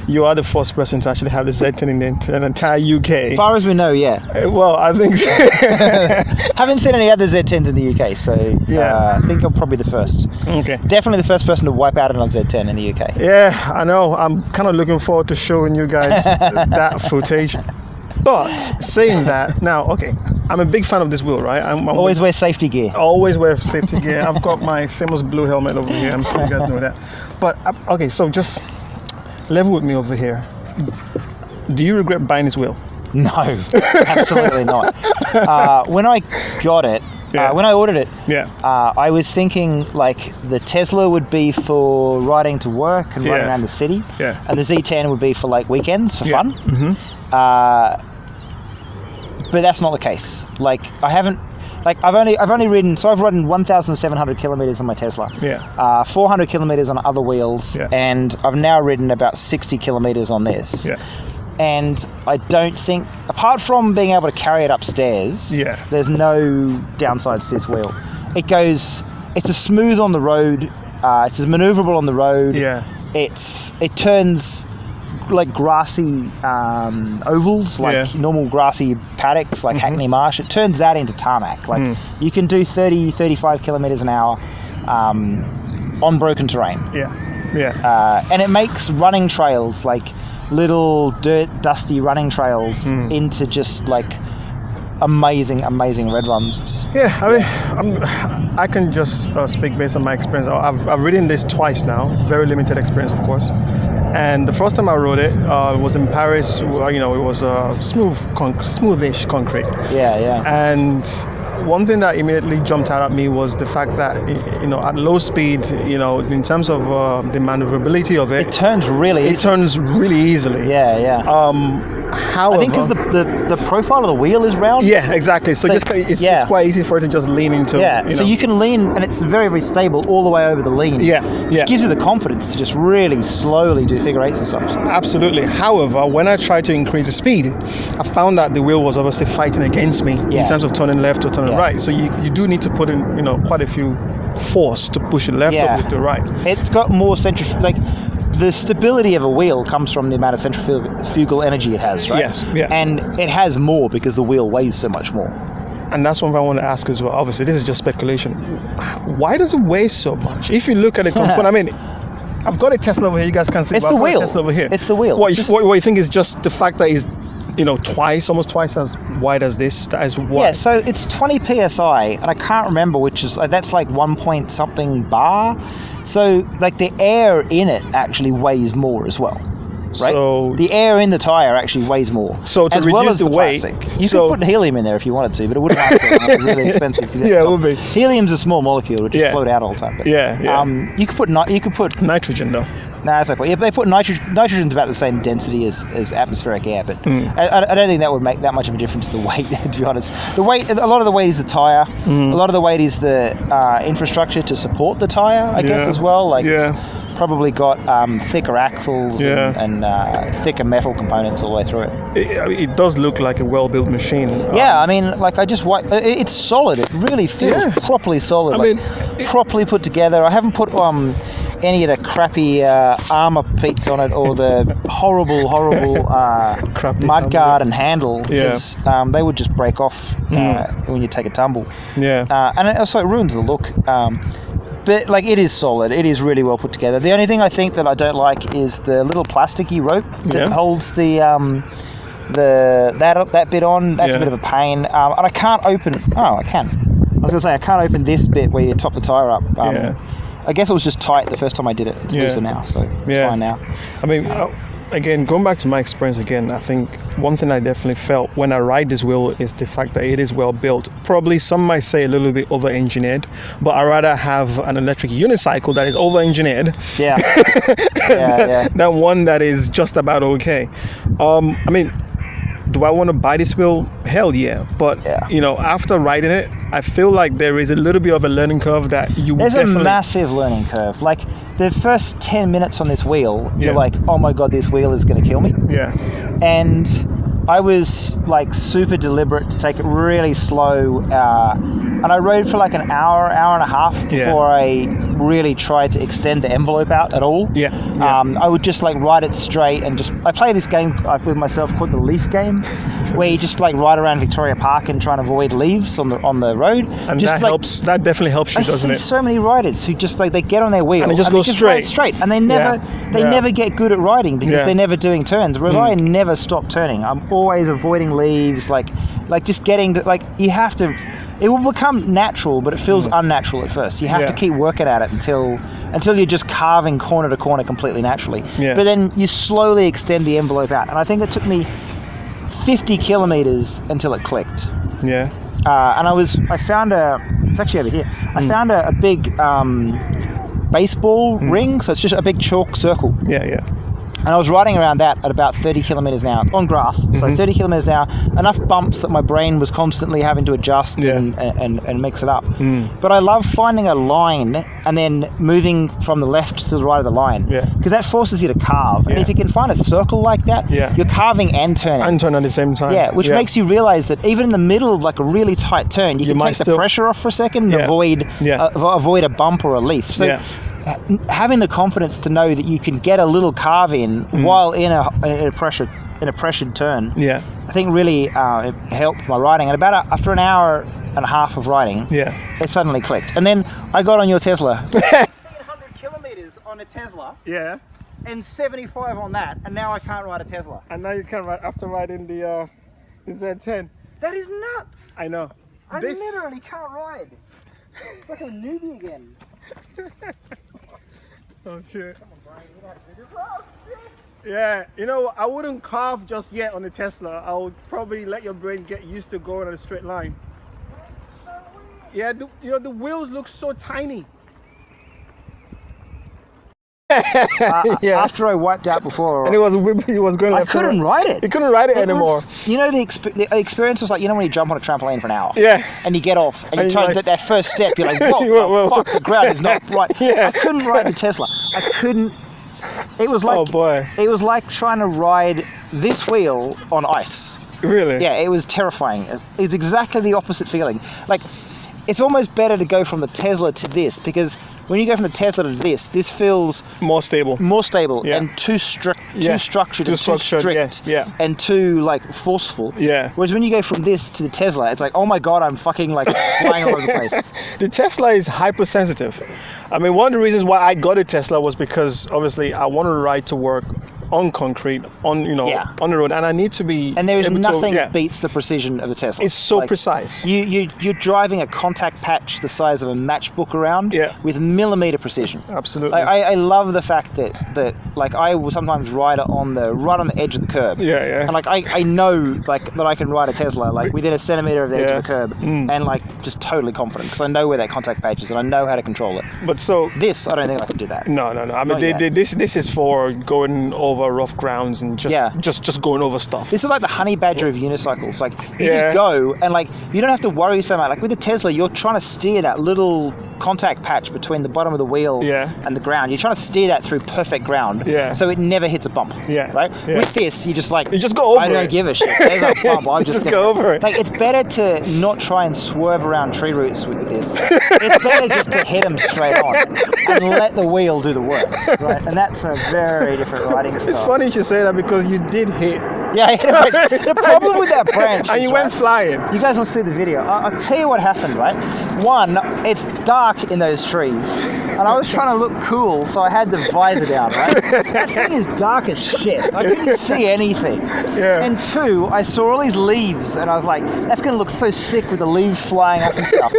you are the first person to actually have the Z10 in the entire UK. As far as we know, yeah. Well, I think so. Haven't seen any other Z10s in the UK, so I think I'm probably the first. Okay. Definitely the first person to wipe out an Z10 in the UK. Yeah, I know. I'm kind of looking forward to showing you guys that footage. But saying that, now, okay, I'm a big fan of this wheel, right? I'm always wear safety gear. Always wear safety gear. I've got my famous blue helmet over here. I'm sure you guys know that. But, okay, so just level with me over here. Do you regret buying this wheel? No, absolutely not. When I got it, when I ordered it, I was thinking like the Tesla would be for riding to work and running around the city, and the Z10 would be for like weekends for fun. Mm-hmm. But that's not the case. Like I've only ridden. So I've ridden 1,700 kilometers on my Tesla. 400 kilometers on other wheels, and I've now ridden about 60 kilometers on this. And I don't think, apart from being able to carry it upstairs, there's no downsides to this wheel. It's a smooth on the road. It's as maneuverable on the road. It turns like grassy ovals, like normal grassy paddocks, like Hackney Marsh. It turns that into tarmac. Like you can do 30, 35 kilometers an hour on broken terrain. And it makes running trails, like little dirt, dusty running trails, into just like amazing red runs. I can just speak based on my experience. I've ridden this twice now, very limited experience, of course. And the first time I rode it was in Paris. You know, it was smoothish concrete. And one thing that immediately jumped out at me was the fact that, you know, at low speed, you know, in terms of the maneuverability of it, it turns really easily. However, I think because the profile of the wheel is round. Exactly. So it's quite easy for it to just lean into. So you can lean, and it's very, very stable all the way over the lean. It gives you the confidence to just really slowly do figure eights and stuff. Absolutely. However, when I tried to increase the speed, I found that the wheel was obviously fighting against me in terms of turning left or turning right. So you do need to put in, you know, quite a few force to push it left or push it right. It's got more the stability of a wheel comes from the amount of centrifugal energy it has, right? And it has more because the wheel weighs so much more. And that's one thing I want to ask as well. Obviously, this is just speculation. Why does it weigh so much? If you look at the component, I mean, I've got a Tesla over here. You guys can see. It's the wheel. Tesla over here. It's the wheel. What you think is just the fact that it's, you know, almost twice as wide as this? That is wide. Yeah, so it's 20 psi, and I can't remember which is, that's like 1 point something bar. So, like, the air in it actually weighs more as well, right? So the air in the tire actually weighs more. So to as reduce well as the weight, plastic. You could put helium in there if you wanted to, but it wouldn't last very much. It's really expensive. It would be. Helium's a small molecule; it just float out all the time. But, you could put nitrogen though. No, that's okay. Yeah, they put nitrogen's about the same density as atmospheric air, but I don't think that would make that much of a difference to the weight, to be honest. The weight, a lot of the weight is the tire. A lot of the weight is the infrastructure to support the tire, I guess, as well. Like it's probably got thicker axles and thicker metal components all the way through it. It does look like a well-built machine. I mean, like it's solid. It really feels properly solid. I mean, properly put together. I haven't put any of the crappy armor plates on it or the horrible mudguard and handle, because they would just break off when you take a tumble. And it also ruins the look. But like, it is solid. It is really well put together. The only thing I think that I don't like is the little plasticky rope that holds that bit on. That's a bit of a pain. And I can't open. Oh, I can. I was gonna say I can't open this bit where you top the tire up. I guess it was just tight the first time I did it. It's looser now, so it's fine now. I mean, again, going back to my experience again, I think one thing I definitely felt when I ride this wheel is the fact that it is well built. Probably some might say a little bit over-engineered, but I'd rather have an electric unicycle that is over-engineered than one that is just about okay. I mean, do I want to buy this wheel? Hell yeah. But, you know, after riding it, I feel like there is a little bit of a learning curve that There's a massive learning curve. Like, the first 10 minutes on this wheel, you're like, oh my God, this wheel is going to kill me. Yeah. And I was like super deliberate to take it really slow, and I rode for like an hour and a half before I really tried to extend the envelope out at all. I would just like ride it straight and I play this game with myself called the Leaf game, where you just like ride around Victoria Park and try and avoid leaves on the road. And just that definitely helps you, doesn't it? I see so many riders who just like they get on their wheel and they just go straight, and they never get good at riding because they're never doing turns. Whereas I never stop turning. I'm always avoiding leaves, like just getting to, like you have to. It will become natural, but it feels unnatural at first. You have to keep working at it until you're just carving corner to corner completely naturally. But then you slowly extend the envelope out, and I think it took me 50 kilometers until it clicked. And I found it's actually over here. I found a big baseball ring, so it's just a big chalk circle. And I was riding around that at about 30 kilometers an hour on grass. So 30 kilometers an hour, enough bumps that my brain was constantly having to adjust and mix it up. But I love finding a line and then moving from the left to the right of the line. Because that forces you to carve. And if you can find a circle like that, you're carving and turning. And turning at the same time. Which makes you realize that even in the middle of like a really tight turn, you can take the pressure off for a second and avoid a bump or a leaf. So having the confidence to know that you can get a little carve in while in a pressured turn, I think really it helped my riding. And after an hour and a half of riding, it suddenly clicked. And then I got on your Tesla. 1,600 kilometers on a Tesla. And 75 on that, and now I can't ride a Tesla. And now you can ride after riding the Z10. That is nuts. I know. I literally can't ride. It's like a newbie again. Oh shit. Come on, Brian, you have to do this. Oh shit. Yeah, you know, I wouldn't carve just yet on the Tesla. I would probably let your brain get used to going on a straight line. That's so weird. Yeah, the wheels look so tiny. After I wiped out before, and he was going left. I couldn't ride it. You couldn't ride it anymore. The experience was like, you know, when you jump on a trampoline for an hour. And you get off and you try to take that first step. You're like, what the fuck? The ground is not right. I couldn't ride the Tesla. I couldn't. It was like, oh boy. It was like trying to ride this wheel on ice. Really? Yeah, it was terrifying. It's exactly the opposite feeling. Like, it's almost better to go from the Tesla to this, because when you go from the Tesla to this feels more stable, and too structured, too strict, and too like forceful. Whereas when you go from this to the Tesla, it's like, oh my god, I'm fucking like flying all over the place. The Tesla is hypersensitive. I mean, one of the reasons why I got a Tesla was because obviously I wanted to ride to work on concrete, on the road, and I need to be. And there is nothing that beats the precision of the Tesla. It's so precise. You're driving a contact patch the size of a matchbook around with millimeter precision. Absolutely. Like, I love the fact that like I will sometimes ride it right on the edge of the curb. And like I know like that I can ride a Tesla like within a centimeter of the edge of the curb, and like just totally confident because I know where that contact patch is and I know how to control it. But so this, I don't think I can do that. No. I mean, this is for going over rough grounds and just going over stuff. This is like the honey badger of unicycles. Like you just go and like you don't have to worry so much. Like with the Tesla, you're trying to steer that little contact patch between the bottom of the wheel and the ground. You're trying to steer that through perfect ground, so it never hits a bump. Right? With this, you just go over. I don't give a shit. There's a bump. I'll just go over it. Like it's better to not try and swerve around tree roots with this. It's better just to hit them straight on and let the wheel do the work. Right? And that's a very different riding style. It's funny you should say that because you did hit. The problem with that branch and you went flying. You guys will see the video. I'll tell you what happened, right? One, it's dark in those trees, and I was trying to look cool, so I had the visor down, right? That thing is dark as shit. I couldn't see anything. And two, I saw all these leaves, and I was like, that's going to look so sick with the leaves flying up and stuff.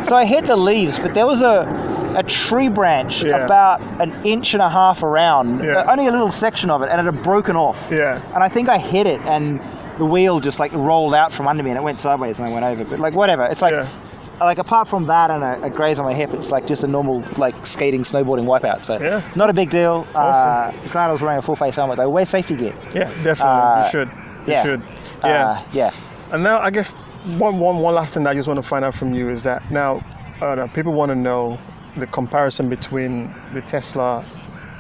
So I hit the leaves, but there was a tree branch about 1.5 inches around, only a little section of it, and it had broken off. And I think I hit it, and the wheel just like rolled out from under me, and it went sideways, and I went over. But like whatever, it's like apart from that and a graze on my hip, it's like just a normal like skating, snowboarding wipeout. So not a big deal. Awesome. Glad I was wearing a full face helmet though. Wear safety gear. Yeah, definitely. You should. And now I guess one last thing that I just want to find out from you is that now people want to know the comparison between the Tesla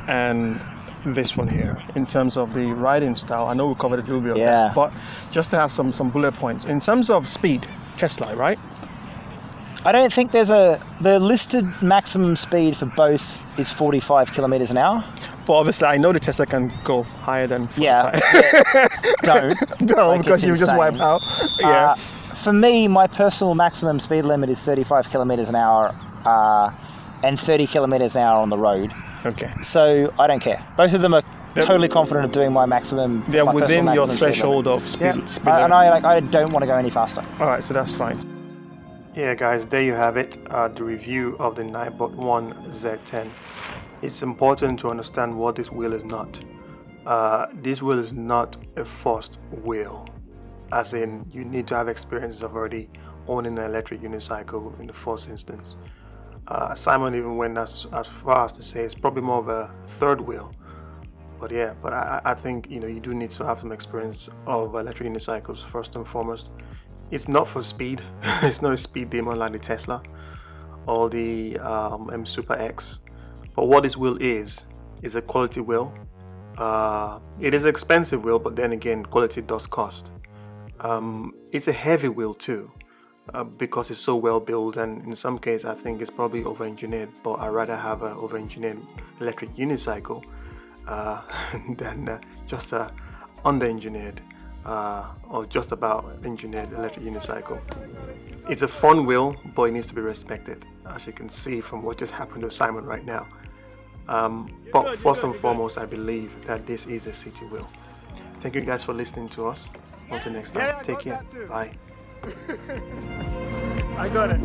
and this one here in terms of the riding style. I know we covered a little bit of Yeah. that, but just to have some bullet points in terms of speed, Tesla, right? I don't think the listed maximum speed for both is 45 kilometers an hour. But obviously, I know the Tesla can go higher than 45. Yeah. Don't. No, Like, because it's you just wipe insane. out. Yeah. For me, my personal maximum speed limit is 35 kilometers an hour and 30 kilometers an hour on the road. Okay. So I don't care. Both of them are totally confident of doing my maximum. They're my within personal your maximum threshold speed of speed. limit. speed Yeah. limit. And I don't want to go any faster. All right, so that's fine. Yeah, guys, there you have it. The review of the NineBot One Z10. It's important to understand what this wheel is not. This wheel is not a forced wheel, as in you need to have experience of already owning an electric unicycle in the first instance. Simon even went as far as to say it's probably more of a third wheel. But yeah, I think you do need to have some experience of electric unicycles first and foremost. It's not for speed. It's not a speed demon like the Tesla or the M Super X. But what this wheel is a quality wheel. It is an expensive wheel, but then again, quality does cost. It's a heavy wheel too, because it's so well built, and in some cases I think it's probably over-engineered, but I'd rather have an over-engineered electric unicycle than just a under-engineered or just about engineered electric unicycle. It's a fun wheel, but it needs to be respected, as you can see from what just happened to Simon right now. But first and foremost, I believe that this is a city wheel. Thank you guys for listening to us. Until next time, take care. Bye. I got it.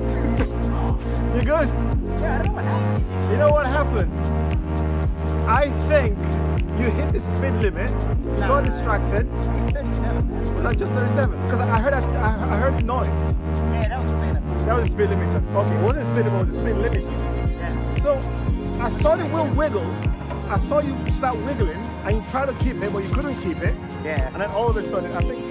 You good? Yeah, I don't know what happened. You know what happened? I think you hit the speed limit, got distracted. 37. Was that just 37? Because I heard noise. Yeah, that was the speed limit. That was the speed limiter. Okay, it wasn't a speed limit, it was a speed limiter. Yeah. So I saw the wheel wiggle. I saw you start wiggling and you tried to keep it, but you couldn't keep it. Yeah. And then all of a sudden, I think